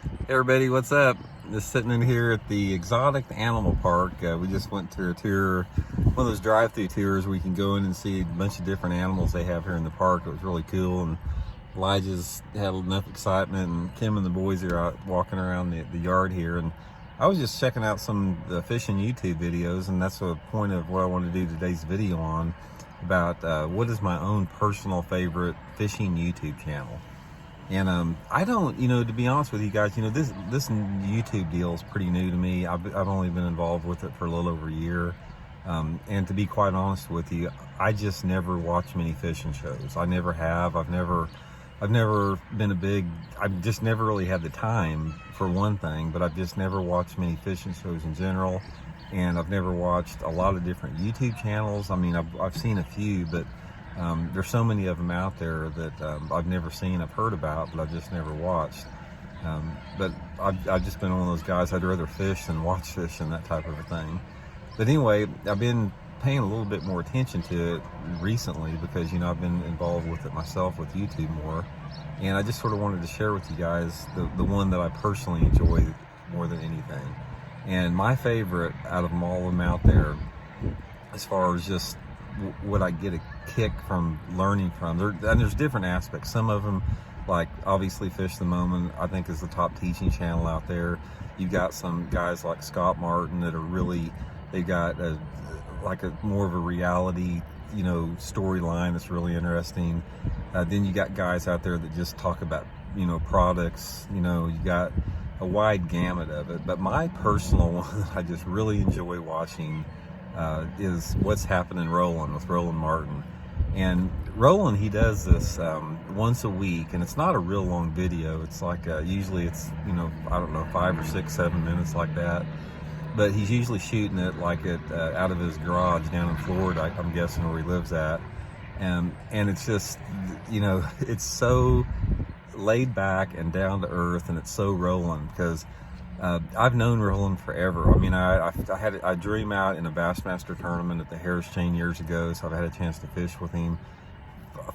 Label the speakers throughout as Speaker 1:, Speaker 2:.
Speaker 1: Hey everybody, what's up? Just sitting in here at the Exotic Animal Park. We just went to a tour, one of those drive-through tours where you can go in and see a bunch of different animals they have here in the park. It was really cool, and Elijah's had enough excitement, and Kim and the boys are out walking around the yard here. And I was just checking out some of the fishing YouTube videos, and that's the point of what I want to do today's video on, about what is my own personal favorite fishing YouTube channel. And I don't, to be honest with you guys, this YouTube deal is pretty new to me. I've only been involved with it for a little over a year. And to be quite honest with you, I just never watch many fishing shows. I never have. I've never been I've just never really had the time, for one thing, but I've just never watched many fishing shows in general. And I've never watched a lot of different YouTube channels. I mean, I've seen a few, but there's so many of them out there that I've never seen, I've heard about, but I've just never watched. But I've just been one of those guys, I'd rather fish than watch fish and that type of a thing. But anyway, I've been paying a little bit more attention to it recently because, I've been involved with it myself with YouTube more. And I just sort of wanted to share with you guys the one that I personally enjoy more than anything. And my favorite out of them all of them out there, as far as just what I get a kick from learning from, and there's different aspects. Some of them, like obviously Fish the Moment, I think is the top teaching channel out there. You've got some guys like Scott Martin that are really, they've got a more of a reality, storyline that's really interesting. Then you got guys out there that just talk about, products. You got a wide gamut of it. But my personal one that I just really enjoy watching is What's Happening Roland with Roland Martin. And Roland, he does this once a week, and it's not a real long video. It's like usually it's I don't know, 5 or 6, 7 minutes like that. But he's usually shooting it like out of his garage down in Florida, I'm guessing, where he lives at. And it's just it's so laid back and down to earth, and it's so Roland because I've known Roland forever. I mean, I drew him out in a Bassmaster tournament at the Harris Chain years ago, so I've had a chance to fish with him.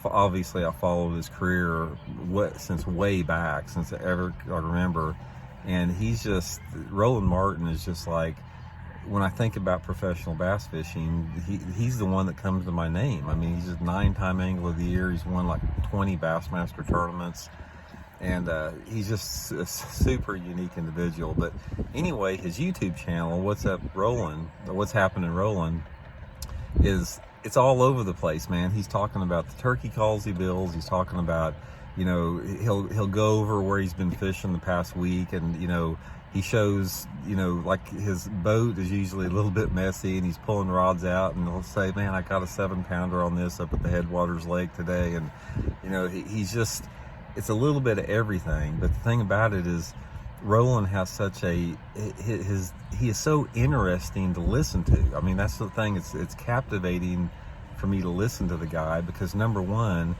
Speaker 1: Obviously, I followed his career since way back, since ever I remember. And Roland Martin is just like, when I think about professional bass fishing, he's the one that comes to my name. I mean, he's a 9-time Angler of the Year. He's won like 20 Bassmaster tournaments. And he's just a super unique individual. But anyway, his YouTube channel, What's Happening Roland, it's all over the place, man. He's talking about the turkey calls he builds. He's talking about, he'll go over where he's been fishing the past week, and he shows, like his boat is usually a little bit messy, and he's pulling rods out, and he'll say, man, I got a 7-pounder on this up at the Headwaters Lake today. And he's just, it's a little bit of everything. But the thing about it is, Roland has such he is so interesting to listen to. I mean, that's the thing. It's captivating for me to listen to the guy because, number one,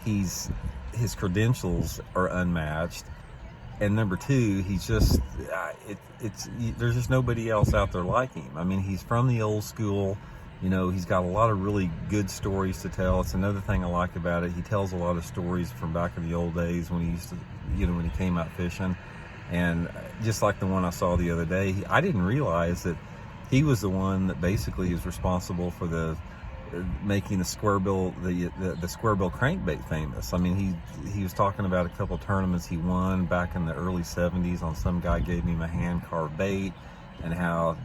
Speaker 1: his credentials are unmatched, and number two, he's just there's just nobody else out there like him. I mean, he's from the old school. He's got a lot of really good stories to tell. It's another thing I like about it. He tells a lot of stories from back in the old days when he used to, when he came out fishing. And just like the one I saw the other day, I didn't realize that he was the one that basically is responsible for making the square bill crankbait famous. I mean, he was talking about a couple tournaments he won back in the early 70s on some guy gave him a hand carved bait, and how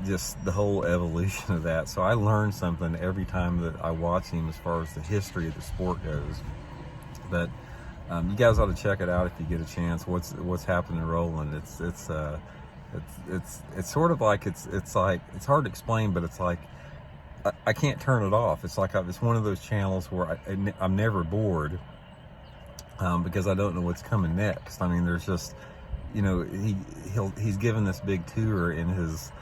Speaker 1: just the whole evolution of that. So I learned something every time that I watch him as far as the history of the sport goes. But you guys ought to check it out if you get a chance. What's Happening Roland? It's sort of like it's hard to explain, but it's like I can't turn it off. It's like it's one of those channels where I'm never bored because I don't know what's coming next. I mean, there's just he's given this big tour in his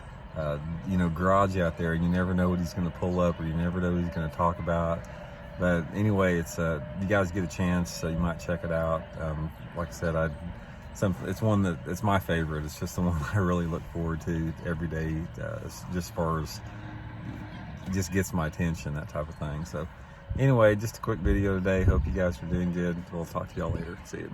Speaker 1: garage out there, and you never know what he's going to pull up, or you never know what he's going to talk about. But anyway, it's you guys get a chance, so you might check it out. Like I said, it's one it's my favorite. It's just the one I really look forward to every day, just as far as it just gets my attention, that type of thing. So anyway, just a quick video today. Hope you guys are doing good. We'll talk to y'all later. See you.